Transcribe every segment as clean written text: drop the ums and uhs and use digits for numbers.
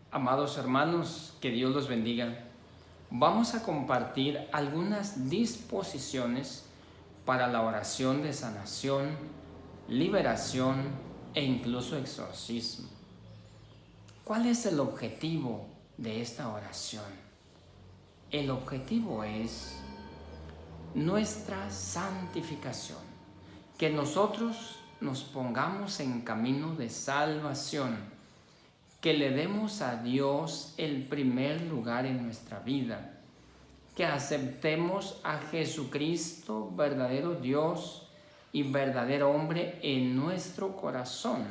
Amados hermanos, que Dios los bendiga. Vamos a compartir algunas disposiciones para la oración de sanación, liberación e incluso exorcismo. ¿Cuál es el objetivo de esta oración? El objetivo es nuestra santificación, que nosotros nos pongamos en camino de salvación, que le demos a Dios el primer lugar en nuestra vida, que aceptemos a Jesucristo, verdadero Dios y verdadero hombre, en nuestro corazón.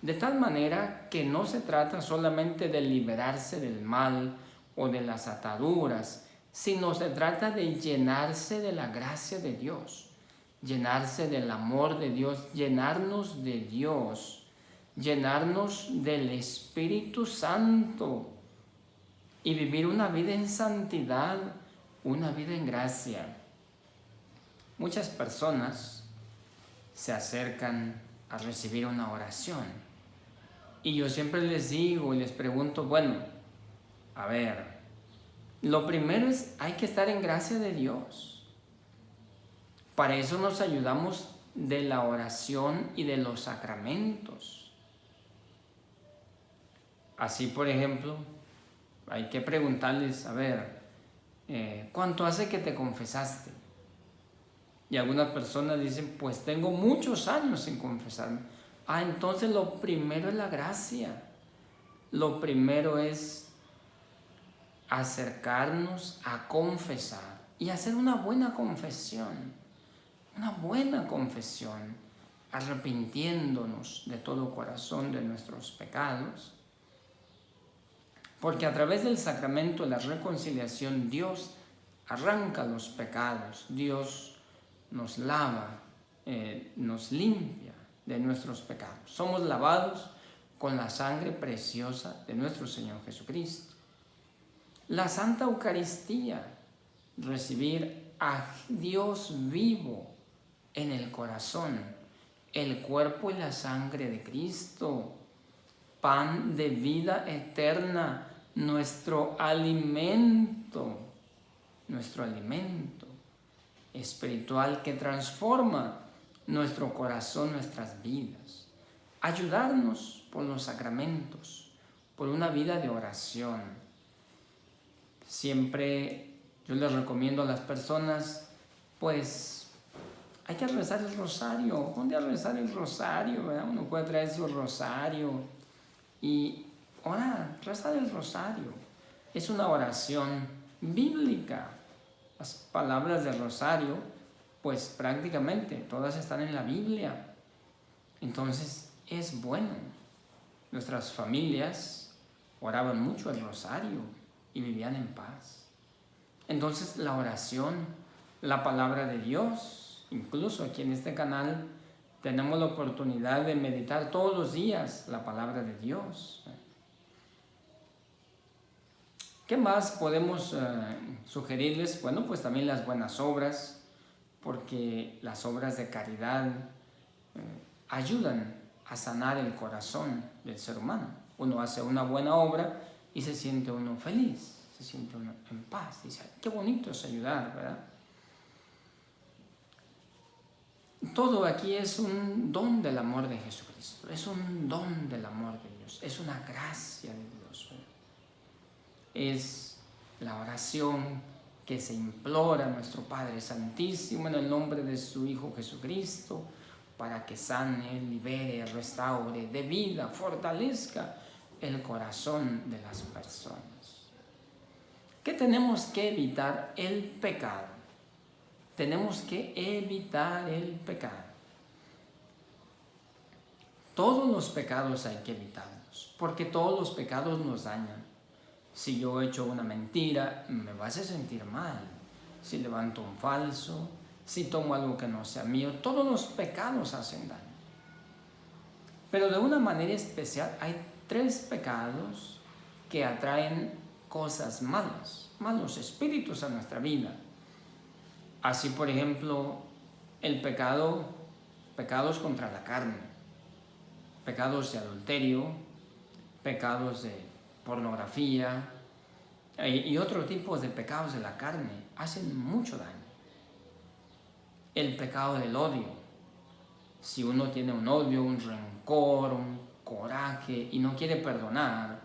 De tal manera que no se trata solamente de liberarse del mal o de las ataduras, sino se trata de llenarse de la gracia de Dios, llenarse del amor de Dios, llenarnos de Dios, llenarnos del Espíritu Santo y vivir una vida en santidad, una vida en gracia. Muchas personas se acercan a recibir una oración y yo siempre les digo y les pregunto, bueno, a ver, lo primero es, hay que estar en gracia de Dios. Para eso nos ayudamos de la oración y de los sacramentos. Así, por ejemplo, hay que preguntarles, a ver, ¿cuánto hace que te confesaste? Y algunas personas dicen, pues tengo muchos años sin confesarme. Entonces lo primero es la gracia. Lo primero es acercarnos a confesar y hacer una buena confesión. Una buena confesión, arrepintiéndonos de todo corazón de nuestros pecados. Porque a través del sacramento de la reconciliación Dios arranca los pecados, Dios nos lava, nos limpia de nuestros pecados. Somos lavados con la sangre preciosa de nuestro Señor Jesucristo. La Santa Eucaristía, recibir a Dios vivo en el corazón, el cuerpo y la sangre de Cristo, pan de vida eterna, nuestro alimento espiritual que transforma nuestro corazón, nuestras vidas. Ayudarnos por los sacramentos, por una vida de oración. Siempre yo les recomiendo a las personas, pues hay que rezar el rosario. ¿Dónde a rezar el rosario? ¿Verdad? Uno puede traer su rosario y orar, rezar el rosario. Es una oración bíblica. Las palabras del rosario, pues prácticamente todas están en la Biblia. Entonces es bueno. Nuestras familias oraban mucho el rosario y vivían en paz. Entonces la oración, la palabra de Dios, incluso aquí en este canal tenemos la oportunidad de meditar todos los días la palabra de Dios. ¿Qué más podemos sugerirles? Bueno, pues también las buenas obras, porque las obras de caridad ayudan a sanar el corazón del ser humano. Uno hace una buena obra y se siente uno feliz, se siente uno en paz. Dice, qué bonito es ayudar, ¿verdad? Todo aquí es un don del amor de Jesucristo, es un don del amor de Dios, es una gracia de Dios. Es la oración que se implora a nuestro Padre Santísimo en el nombre de su Hijo Jesucristo para que sane, libere, restaure, dé vida, fortalezca el corazón de las personas. ¿Qué tenemos que evitar? El pecado. Tenemos que evitar el pecado. Todos los pecados hay que evitarlos, porque todos los pecados nos dañan. Si yo echo una mentira, me vas a sentir mal. Si levanto un falso, si tomo algo que no sea mío, todos los pecados hacen daño. Pero de una manera especial hay 3 pecados que atraen cosas malas, malos espíritus a nuestra vida. Así, por ejemplo, el pecados contra la carne, pecados de adulterio, pecados de pornografía y otros tipos de pecados de la carne hacen mucho daño. El pecado del odio. Si uno tiene un odio, un rencor, un coraje y no quiere perdonar,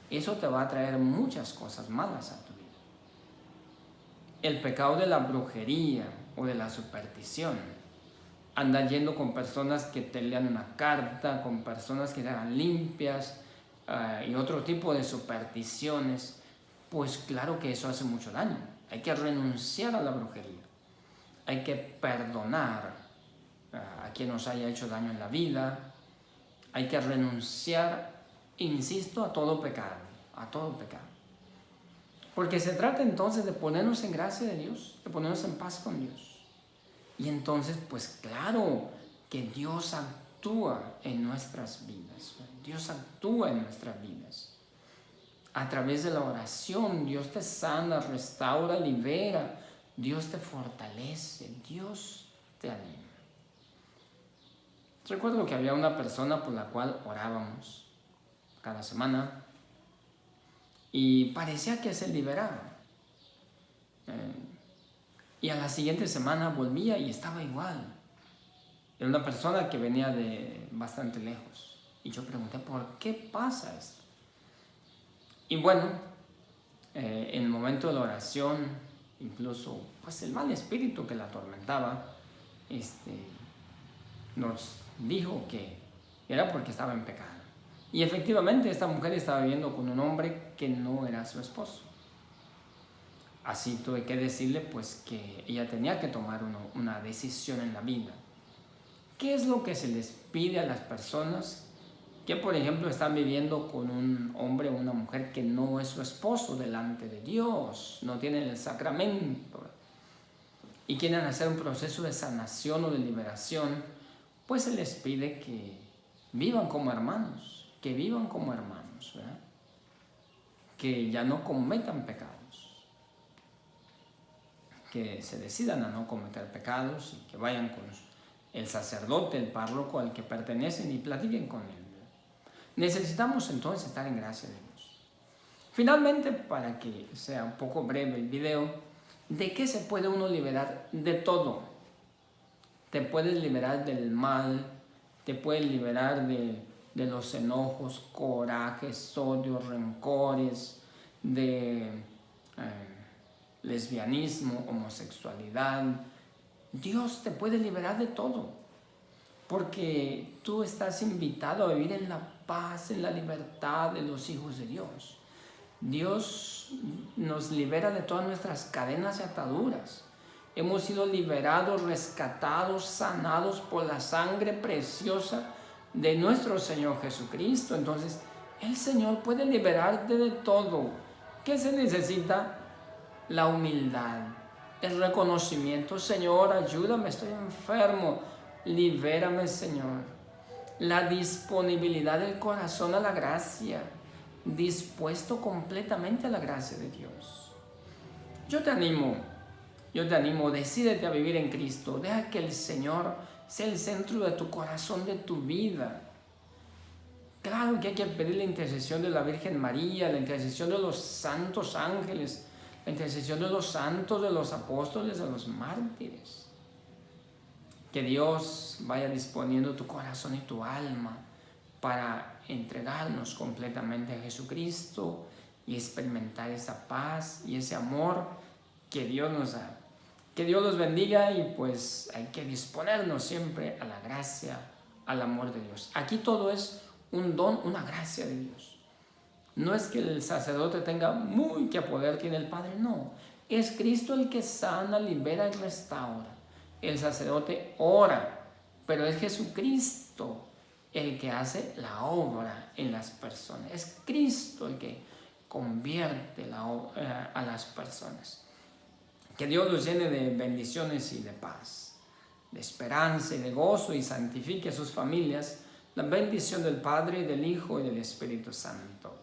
eso te va a traer muchas cosas malas a tu vida. El pecado de la brujería o de la superstición. Andar yendo con personas que te lean una carta, con personas que te hagan limpias y otro tipo de supersticiones, pues claro que eso hace mucho daño. Hay que renunciar a la brujería. Hay que perdonar a quien nos haya hecho daño en la vida. Hay que renunciar, insisto, a todo pecado, Porque se trata entonces de ponernos en gracia de Dios, de ponernos en paz con Dios. Y entonces, pues claro que Dios actúa en nuestras vidas. Dios actúa en nuestras vidas. A través de la oración, Dios te sana, restaura, libera. Dios te fortalece, Dios te anima. Recuerdo que había una persona por la cual orábamos cada semana y parecía que se liberaba. Y a la siguiente semana volvía y estaba igual. Era una persona que venía de bastante lejos. Y yo pregunté, ¿por qué pasa esto? Y bueno, en el momento de la oración, incluso pues el mal espíritu que la atormentaba, nos dijo que era porque estaba en pecado. Y efectivamente esta mujer estaba viviendo con un hombre que no era su esposo. Así tuve que decirle pues que ella tenía que tomar una decisión en la vida. ¿Qué es lo que se les pide a las personas que, por ejemplo, están viviendo con un hombre o una mujer que no es su esposo delante de Dios, no tienen el sacramento y quieren hacer un proceso de sanación o de liberación? Pues se les pide que vivan como hermanos, ¿verdad? Que ya no cometan pecados, que se decidan a no cometer pecados y que vayan con el sacerdote, el párroco al que pertenecen y platiquen con él. Necesitamos entonces estar en gracia de Dios. Finalmente, para que sea un poco breve el video, ¿de qué se puede uno liberar? De todo. Te puedes liberar del mal, te puedes liberar de los enojos, corajes, odios, rencores, de lesbianismo, homosexualidad. Dios te puede liberar de todo, porque tú estás invitado a vivir en la paz, en la libertad de los hijos de Dios. Dios nos libera de todas nuestras cadenas y ataduras. Hemos sido liberados, rescatados, sanados por la sangre preciosa de nuestro Señor Jesucristo. Entonces, el Señor puede liberarte de todo. ¿Qué se necesita? La humildad, el reconocimiento. Señor, ayúdame, estoy enfermo. Libérame, Señor. La disponibilidad del corazón a la gracia, dispuesto completamente a la gracia de Dios. Yo te animo, decídete a vivir en Cristo. Deja que el Señor sea el centro de tu corazón, de tu vida. Claro que hay que pedir la intercesión de la Virgen María, la intercesión de los santos ángeles, la intercesión de los santos, de los apóstoles, de los mártires. Que Dios vaya disponiendo tu corazón y tu alma para entregarnos completamente a Jesucristo y experimentar esa paz y ese amor que Dios nos da. Que Dios los bendiga y pues hay que disponernos siempre a la gracia, al amor de Dios. Aquí todo es un don, una gracia de Dios. No es que el sacerdote tenga muy que poder tiene el Padre, no. Es Cristo el que sana, libera y restaura. El sacerdote ora, pero es Jesucristo el que hace la obra en las personas. Es Cristo el que convierte a las personas. Que Dios los llene de bendiciones y de paz, de esperanza y de gozo, y santifique a sus familias. La bendición del Padre, del Hijo y del Espíritu Santo.